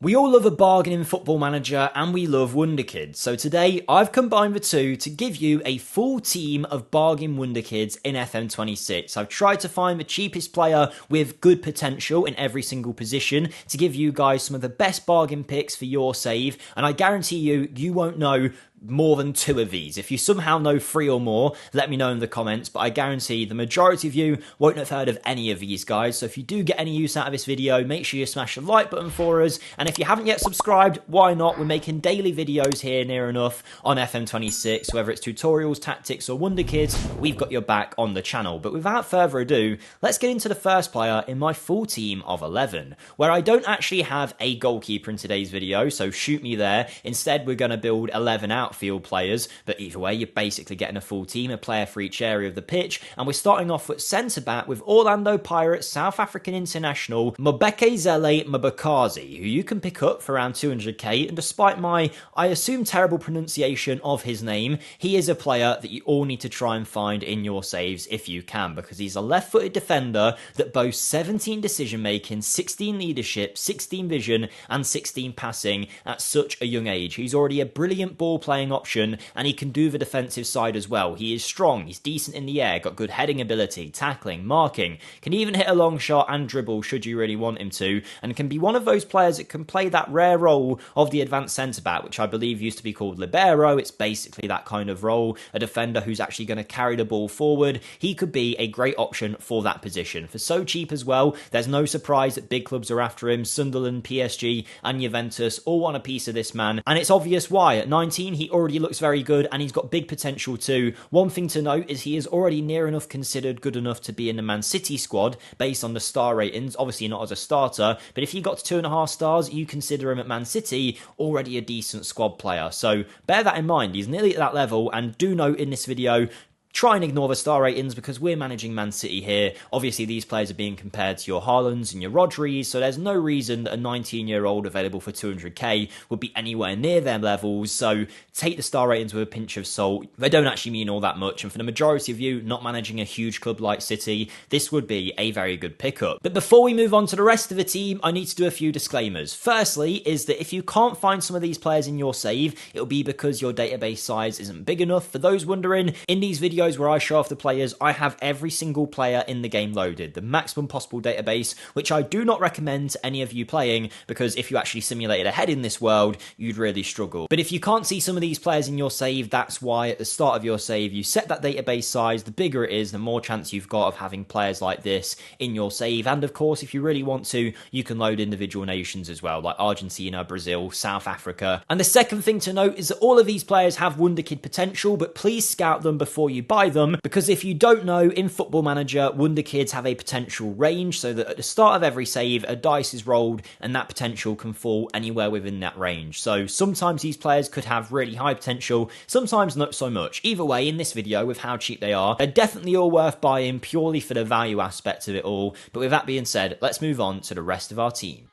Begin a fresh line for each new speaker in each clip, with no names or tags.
We all love a bargain in Football Manager and we love Wonderkids, so today I've combined the two to give you a full team of bargain Wonderkids in FM26. I've tried to find the cheapest player with good potential in every single position to give you guys some of the best bargain picks for your save, and I guarantee you won't know more than two of these. If you somehow know three or more, let me know in the comments, but I guarantee the majority of you won't have heard of any of these guys. So if you do get any use out of this video, make sure you smash the like button for us, and if you haven't yet subscribed, why not? We're making daily videos here near enough on FM26, whether it's tutorials, tactics or Wonderkids, we've got your back on the channel. But without further ado, let's get into the first player in my full team of 11, where I don't actually have a goalkeeper in today's video, so shoot me there. Instead, we're going to build 11 outfield players, but either way, you're basically getting a full team, a player for each area of the pitch, and we're starting off at centre-back with Orlando Pirates South African international Mobekezele Mabakazi, who you can pick up for around 200k, and despite my, I assume, terrible pronunciation of his name, he is a player that you all need to try and find in your saves if you can, because he's a left-footed defender that boasts 17 decision-making, 16 leadership, 16 vision, and 16 passing at such a young age. He's already a brilliant ball-playing option, and he can do the defensive side as well. He is strong, he's decent in the air, got good heading ability, tackling, marking, can even hit a long shot and dribble should you really want him to, and can be one of those players that can play that rare role of the advanced centre-back, which I believe used to be called libero. It's basically that kind of role, a defender who's actually going to carry the ball forward. He could be a great option for that position. For so cheap as well, there's no surprise that big clubs are after him. Sunderland, PSG and Juventus all want a piece of this man, and it's obvious why. At 19, he already looks very good, and he's got big potential too. One thing to note is he is already near enough considered good enough to be in the Man City squad based on the star ratings, obviously not as a starter, but if he got to 2.5 stars, you consider him at Man City already a decent squad player. So bear that in mind, he's nearly at that level, and do note in this video, try and ignore the star ratings because we're managing Man City here. Obviously, these players are being compared to your Haalands and your Rodris, so there's no reason that a 19-year-old available for 200k would be anywhere near their levels, so take the star ratings with a pinch of salt. They don't actually mean all that much, and for the majority of you not managing a huge club like City, this would be a very good pickup. But before we move on to the rest of the team, I need to do a few disclaimers. Firstly, is that if you can't find some of these players in your save, it'll be because your database size isn't big enough. For those wondering, in these videos where I show off the players, I have every single player in the game loaded, the maximum possible database, which I do not recommend to any of you playing, because if you actually simulated ahead in this world, you'd really struggle. But if you can't see some of these players in your save, that's why at the start of your save, you set that database size. The bigger it is, the more chance you've got of having players like this in your save. And of course, if you really want to, you can load individual nations as well, like Argentina, Brazil, South Africa. And the second thing to note is that all of these players have Wonderkid potential, but please scout them before you buy them, because if you don't know, in Football Manager, Wonderkids have a potential range, so that at the start of every save, a dice is rolled, and that potential can fall anywhere within that range. So sometimes these players could have really high potential, sometimes not so much. Either way, in this video, with how cheap they are, they're definitely all worth buying purely for the value aspect of it all. But with that being said, let's move on to the rest of our team.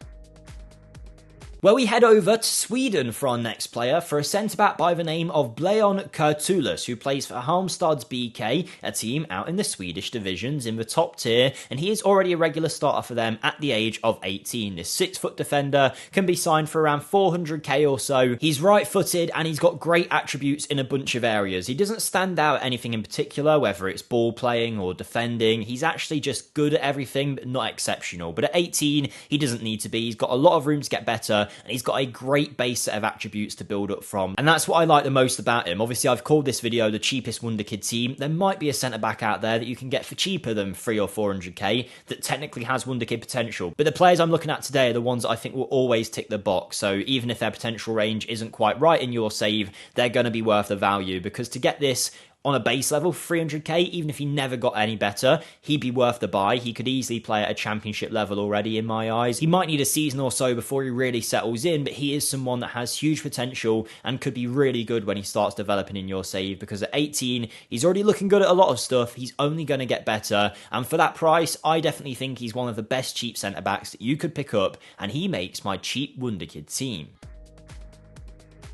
Well, we head over to Sweden for our next player, for a centre-back by the name of Bleon Kurtulus, who plays for Halmstad's BK, a team out in the Swedish divisions in the top tier, and he is already a regular starter for them at the age of 18. This 6-foot defender can be signed for around 400k or so. He's right-footed, and he's got great attributes in a bunch of areas. He doesn't stand out anything in particular, whether it's ball playing or defending. He's actually just good at everything, but not exceptional. But at 18, he doesn't need to be. He's got a lot of room to get better, and he's got a great base set of attributes to build up from, and that's what I like the most about him. Obviously, I've called this video the cheapest Wonderkid team. There might be a centre-back out there that you can get for cheaper than 300 or 400k that technically has Wonderkid potential, but the players I'm looking at today are the ones that I think will always tick the box, so even if their potential range isn't quite right in your save, they're going to be worth the value, because to get this on a base level, 300k, even if he never got any better, he'd be worth the buy. He could easily play at a championship level already in my eyes. He might need a season or so before he really settles in, but he is someone that has huge potential and could be really good when he starts developing in your save, because at 18, he's already looking good at a lot of stuff. He's only going to get better, and for that price, I definitely think he's one of the best cheap centre-backs that you could pick up, and he makes my cheap Wonderkid team.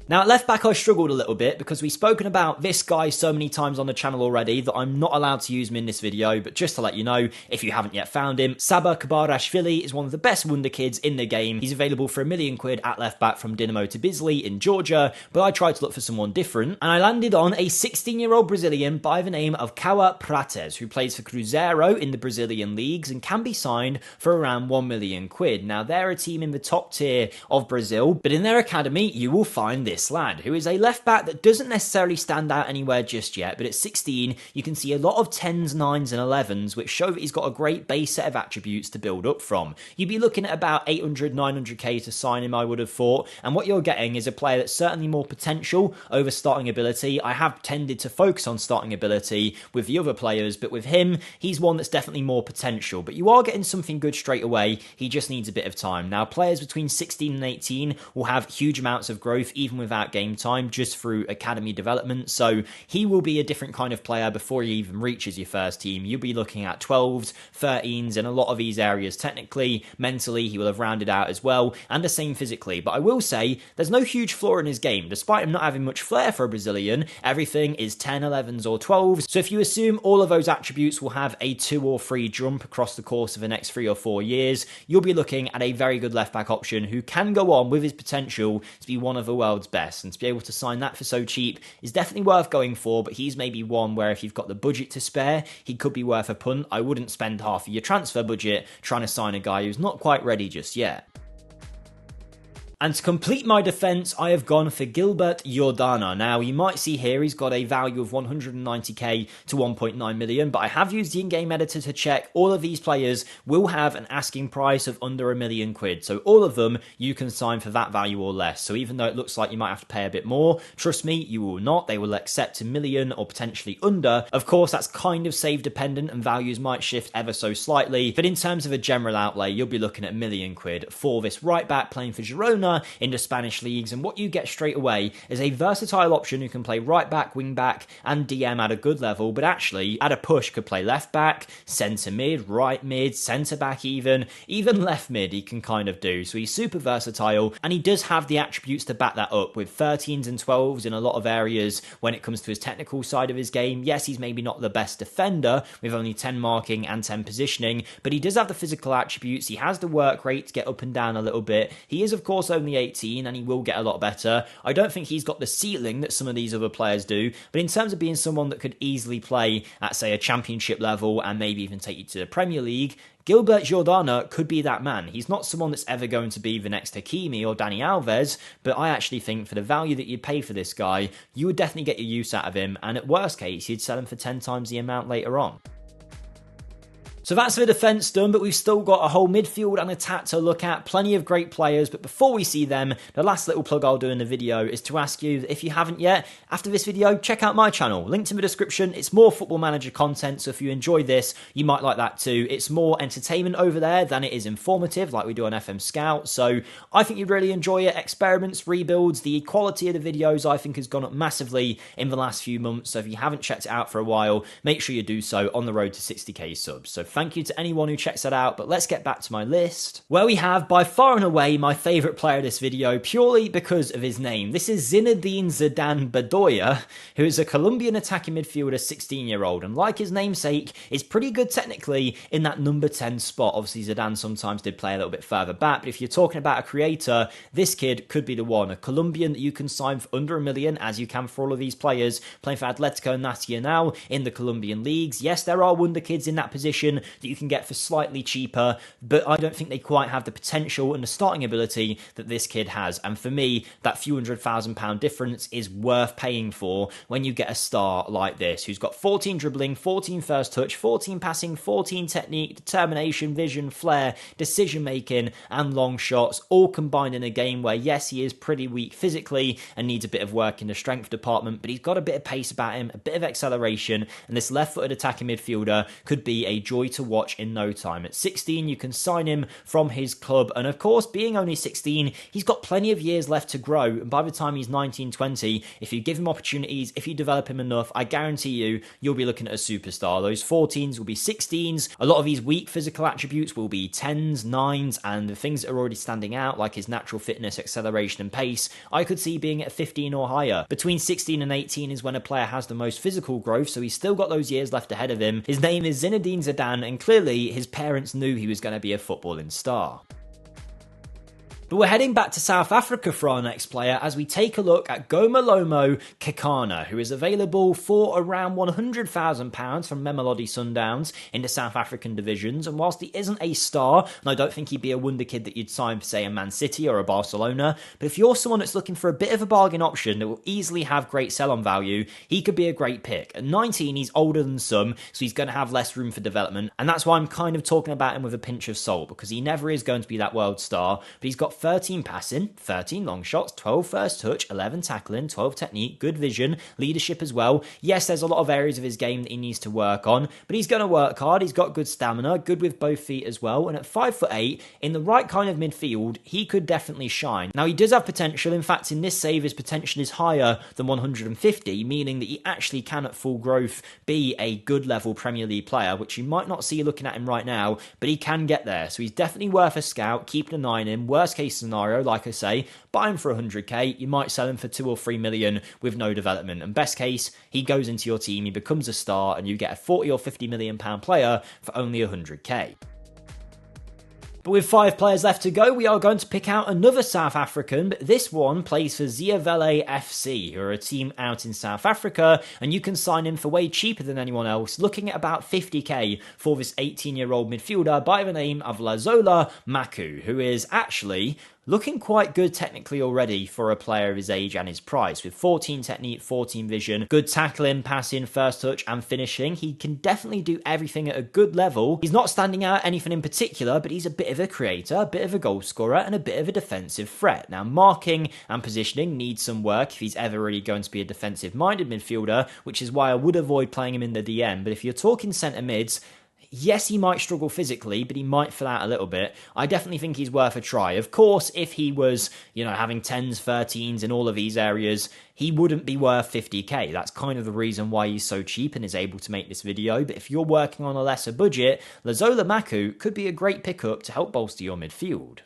Now, at left back, I struggled a little bit because we've spoken about this guy so many times on the channel already that I'm not allowed to use him in this video, but just to let you know, if you haven't yet found him, Saba Kabarashvili is one of the best Wonderkids in the game. He's available for £1 million at left back from Dinamo Tbilisi in Georgia, but I tried to look for someone different, and I landed on a 16-year-old Brazilian by the name of Kawa Prates, who plays for Cruzeiro in the Brazilian leagues and can be signed for around £1 million. Now, they're a team in the top tier of Brazil, but in their academy, you will find this lad, who is a left back that doesn't necessarily stand out anywhere just yet, but at 16 you can see a lot of 10s, 9s and 11s which show that he's got a great base set of attributes to build up from. You'd be looking at about 800, 900k to sign him, I would have thought, and what you're getting is a player that's certainly more potential over starting ability. I have tended to focus on starting ability with the other players, but with him, he's one that's definitely more potential, but you are getting something good straight away. He just needs a bit of time. Now, players between 16 and 18 will have huge amounts of growth even without game time, just through academy development, so he will be a different kind of player before he even reaches your first team. You'll be looking at 12s, 13s in a lot of these areas. Technically, mentally, he will have rounded out as well, and the same physically, but I will say there's no huge flaw in his game. Despite him not having much flair for a Brazilian, everything is 10, 11s or 12s, so if you assume all of those attributes will have a 2 or 3 jump across the course of the next 3 or 4 years, you'll be looking at a very good left back option who can go on with his potential to be one of the world's best, and to be able to sign that for so cheap is definitely worth going for. But he's maybe one where if you've got the budget to spare, he could be worth a punt. I wouldn't spend half of your transfer budget trying to sign a guy who's not quite ready just yet. And to complete my defence, I have gone for Gilbert Jordana. Now, you might see here he's got a value of 190k to 1.9 million, but I have used the in-game editor to check. All of these players will have an asking price of under £1 million. So all of them you can sign for that value or less. So even though it looks like you might have to pay a bit more, trust me, you will not. They will accept £1 million or potentially under. Of course, that's kind of save dependent and values might shift ever so slightly, but in terms of a general outlay, you'll be looking at £1 million for this right back playing for Girona in the Spanish leagues, and what you get straight away is a versatile option who can play right back, wing back and DM at a good level, but actually at a push could play left back, centre mid, right mid, centre back, even left mid he can kind of do. So he's super versatile, and he does have the attributes to back that up with 13s and 12s in a lot of areas when it comes to his technical side of his game. Yes, he's maybe not the best defender with only 10 marking and 10 positioning, but he does have the physical attributes. He has the work rate to get up and down a little bit. He is of course only 18 and he will get a lot better. I don't think he's got the ceiling that some of these other players do, but in terms of being someone that could easily play at, say, a championship level and maybe even take you to the Premier League, Gilbert Jordana could be that man. He's not someone that's ever going to be the next Hakimi or Dani Alves, but I actually think for the value that you'd pay for this guy, you would definitely get your use out of him, and at worst case, you'd sell him for 10 times the amount later on. So that's the defence done, but we've still got a whole midfield and attack to look at. Plenty of great players, but before we see them, the last little plug I'll do in the video is to ask you that if you haven't yet, after this video, check out my channel. Linked in the description. It's more Football Manager content, so if you enjoy this, you might like that too. It's more entertainment over there than it is informative, like we do on FMSCOUT, so I think you'd really enjoy it. Experiments, rebuilds, the quality of the videos I think has gone up massively in the last few months, so if you haven't checked it out for a while, make sure you do so on the road to 60k subs. So thank you to anyone who checks that out, but let's get back to my list, where we have by far and away my favourite player of this video, purely because of his name. This is Zinedine Zidane Bedoya, who is a Colombian attacking midfielder, 16-year-old, and like his namesake, is pretty good technically in that number 10 spot. Obviously, Zidane sometimes did play a little bit further back, but if you're talking about a creator, this kid could be the one. A Colombian that you can sign for under £1 million, as you can for all of these players, playing for Atletico Nacional in the Colombian leagues. Yes, there are Wonderkids in that position that you can get for slightly cheaper, but I don't think they quite have the potential and the starting ability that this kid has. And for me, that few £100,000 difference is worth paying for when you get a star like this, who's got 14 dribbling, 14 first touch, 14 passing, 14 technique, determination, vision, flair, decision making, and long shots, all combined in a game where, yes, he is pretty weak physically and needs a bit of work in the strength department, but he's got a bit of pace about him, a bit of acceleration, and this left-footed attacking midfielder could be a joy to watch in no time. At 16, you can sign him from his club, and of course, being only 16, he's got plenty of years left to grow, and by the time he's 19, 20, if you give him opportunities, if you develop him enough, I guarantee you'll be looking at a superstar. Those 14s will be 16s. A lot of his weak physical attributes will be 10s, 9s, and the things that are already standing out, like his natural fitness, acceleration, and pace, I could see being at 15 or higher. Between 16 and 18 is when a player has the most physical growth, so he's still got those years left ahead of him. His name is Zinedine Zidane, and clearly his parents knew he was going to be a footballing star. But we're heading back to South Africa for our next player as we take a look at Gomolomo Kekana, who is available for around £100,000 from Mamelodi Sundowns in the South African divisions. And whilst he isn't a star, and I don't think he'd be a wonderkid that you'd sign for, say, a Man City or a Barcelona, but if you're someone that's looking for a bit of a bargain option that will easily have great sell-on value, he could be a great pick. At 19, he's older than some, so he's going to have less room for development. And that's why I'm kind of talking about him with a pinch of salt, because he never is going to be that world star, but he's got 13 passing, 13 long shots, 12 first touch, 11 tackling, 12 technique, good vision, leadership as well. Yes, there's a lot of areas of his game that he needs to work on, but he's going to work hard. He's got good stamina, good with both feet as well, and at 5'8", in the right kind of midfield, he could definitely shine. Now, he does have potential. In fact, in this save, his potential is higher than 150, meaning that he actually can, at full growth, be a good level Premier League player, which you might not see looking at him right now, but he can get there. So he's definitely worth a scout, keeping an eye on him. Worst case scenario, like I say, buy him for 100k, you might sell him for 2 or 3 million with no development, and best case, he goes into your team, he becomes a star, and you get a 40 or 50 million pound player for only 100k. But with 5 players left to go, we are going to pick out another South African, but this one plays for Ziavele FC, who are a team out in South Africa, and you can sign him for way cheaper than anyone else, looking at about 50k for this 18-year-old midfielder by the name of Lazola Maku, who is actually looking quite good technically already for a player of his age and his price. With 14 technique, 14 vision, good tackling, passing, first touch, and finishing, he can definitely do everything at a good level. He's not standing out anything in particular, but he's a bit of a creator, a bit of a goal scorer, and a bit of a defensive threat. Now, marking and positioning needs some work if he's ever really going to be a defensive-minded midfielder, which is why I would avoid playing him in the DM. But if you're talking centre mids, yes, he might struggle physically, but he might fill out a little bit. I definitely think he's worth a try. Of course, if he was, having 10s, 13s in all of these areas, he wouldn't be worth 50k. That's kind of the reason why he's so cheap and is able to make this video. But if you're working on a lesser budget, Lazola Maku could be a great pickup to help bolster your midfield.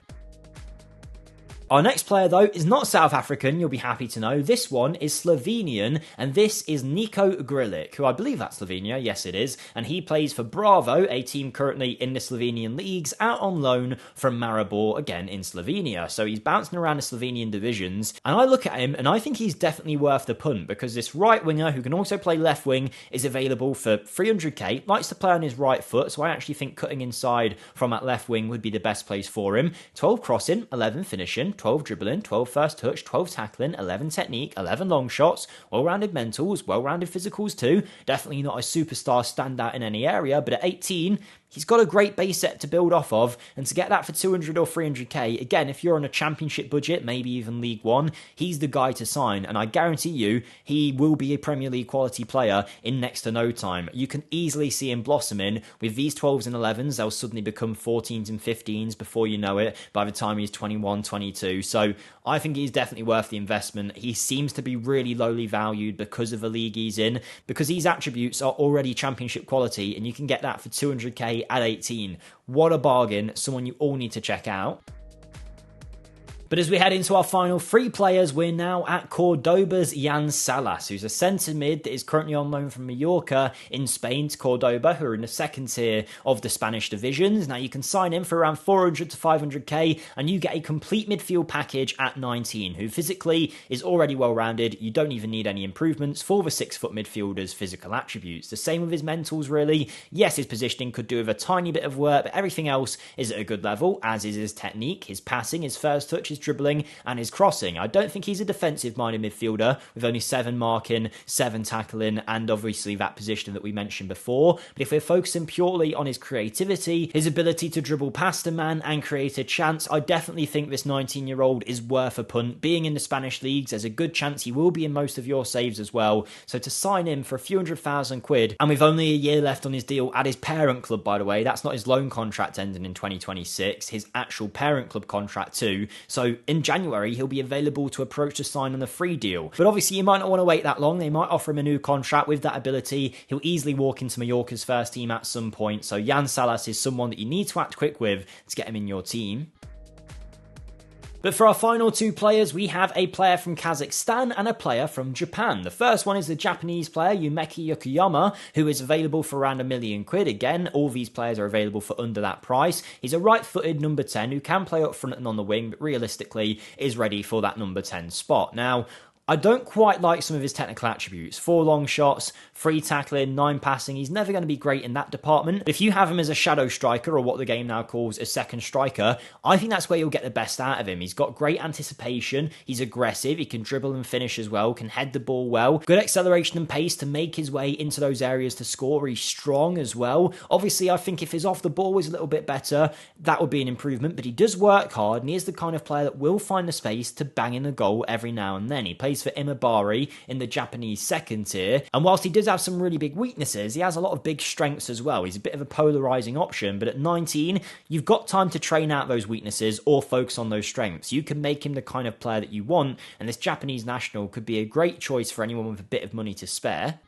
Our next player, though, is not South African, you'll be happy to know. This one is Slovenian, and this is Nico Grilic, who I believe that's Slovenia, yes it is, and he plays for Bravo, a team currently in the Slovenian leagues, out on loan from Maribor, again in Slovenia. So he's bouncing around the Slovenian divisions, and I look at him, and I think he's definitely worth the punt, because this right winger, who can also play left wing, is available for 300k, likes to play on his right foot, so I actually think cutting inside from that left wing would be the best place for him. 12 crossing, 11 finishing, 12 dribbling, 12 first touch, 12 tackling, 11 technique, 11 long shots, well-rounded mentals, well-rounded physicals too. Definitely not a superstar standout in any area, but at 18, he's got a great base set to build off of, and to get that for 200 or 300k, again, if you're on a championship budget, maybe even League One, he's the guy to sign, and I guarantee you, he will be a Premier League quality player in next to no time. You can easily see him blossoming. With these 12s and 11s, they'll suddenly become 14s and 15s before you know it, by the time he's 21, 22, so I think he's definitely worth the investment. He seems to be really lowly valued because of the league he's in, because these attributes are already championship quality, and you can get that for 200k at 18. What a bargain, someone you all need to check out. But as we head into our final 3 players, we're now at Cordoba's Jan Salas, who's a centre mid that is currently on loan from Mallorca in Spain to Cordoba, who are in the second tier of the Spanish divisions. Now, you can sign him for around 400 to 500k, and you get a complete midfield package at 19, who physically is already well-rounded. You don't even need any improvements for the 6-foot midfielder's physical attributes. The same with his mentals, really. Yes, his positioning could do with a tiny bit of work, but everything else is at a good level, as is his technique, his passing, his first touch, his his dribbling and his crossing. I don't think he's a defensive-minded midfielder with only 7 marking, 7 tackling, and obviously that position that we mentioned before. But if we're focusing purely on his creativity, his ability to dribble past a man and create a chance, I definitely think this 19-year-old is worth a punt. Being in the Spanish leagues, there's a good chance he will be in most of your saves as well. So to sign him for a few £100,000, and with only a year left on his deal at his parent club, by the way, that's not his loan contract ending in 2026, his actual parent club contract too. So in January, he'll be available to approach the sign on a free deal. But obviously, you might not want to wait that long. They might offer him a new contract with that ability. He'll easily walk into Mallorca's first team at some point. So Jan Salas is someone that you need to act quick with to get him in your team. But for our final 2 players, we have a player from Kazakhstan and a player from Japan. The first one is the Japanese player, Yumeki Yokoyama, who is available for around £1 million. Again, all these players are available for under that price. He's a right-footed number 10 who can play up front and on the wing, but realistically is ready for that number 10 spot. Now, I don't quite like some of his technical attributes. 4 long shots, 3 tackling, 9 passing. He's never going to be great in that department. But if you have him as a shadow striker, or what the game now calls a second striker, I think that's where you'll get the best out of him. He's got great anticipation. He's aggressive. He can dribble and finish as well. Can head the ball well. Good acceleration and pace to make his way into those areas to score. He's strong as well. Obviously, I think if his off the ball was a little bit better, that would be an improvement. But he does work hard, and he is the kind of player that will find the space to bang in a goal every now and then. He plays for Imabari in the Japanese second tier, and whilst he does have some really big weaknesses, he has a lot of big strengths as well. He's a bit of a polarizing option, but at 19, you've got time to train out those weaknesses or focus on those strengths. You can make him the kind of player that you want, and this Japanese national could be a great choice for anyone with a bit of money to spare.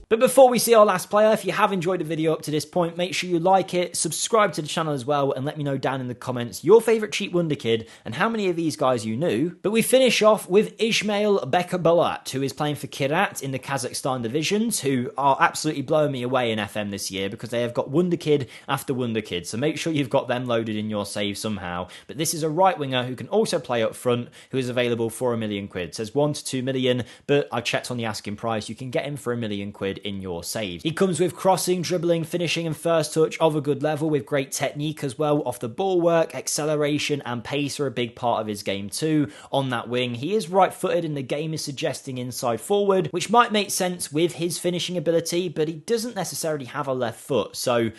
But before we see our last player, if you have enjoyed the video up to this point, make sure you like it, subscribe to the channel as well, and let me know down in the comments your favourite cheap wonder kid and how many of these guys you knew. But we finish off with Ismail Bekabalat, who is playing for Kirat in the Kazakhstan divisions, who are absolutely blowing me away in FM this year because they have got wonder kid after wonder kid. So make sure you've got them loaded in your save somehow. But this is a right winger who can also play up front, who is available for £1 million. It says 1 to 2 million, but I checked on the asking price. You can get him for £1 million in your saves. He comes with crossing, dribbling, finishing and first touch of a good level with great technique as well. Off the ball work, acceleration and pace are a big part of his game too. On that wing, he is right-footed and the game is suggesting inside forward, which might make sense with his finishing ability, but he doesn't necessarily have a left foot. So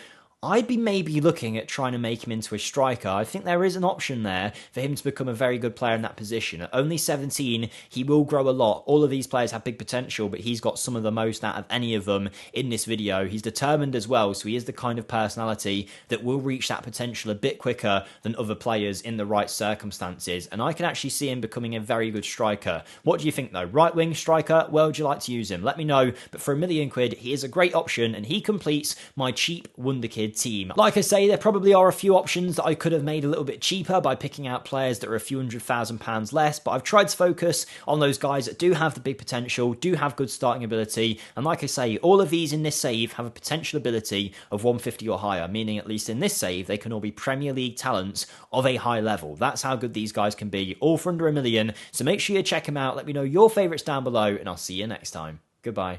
I'd be maybe looking at trying to make him into a striker. I think there is an option there for him to become a very good player in that position. At only 17, he will grow a lot. All of these players have big potential, but he's got some of the most out of any of them in this video. He's determined as well, so he is the kind of personality that will reach that potential a bit quicker than other players in the right circumstances. And I can actually see him becoming a very good striker. What do you think though? Right wing striker? Where would you like to use him? Let me know. But for £1 million, he is a great option and he completes my cheap wonder kid team. Like I say, there probably are a few options that I could have made a little bit cheaper by picking out players that are a few £100,000 less, but I've tried to focus on those guys that do have the big potential, do have good starting ability, and like I say, all of these in this save have a potential ability of 150 or higher, meaning at least in this save, they can all be Premier League talents of a high level. That's how good these guys can be, all for under £1 million, so make sure you check them out, let me know your favourites down below, and I'll see you next time. Goodbye.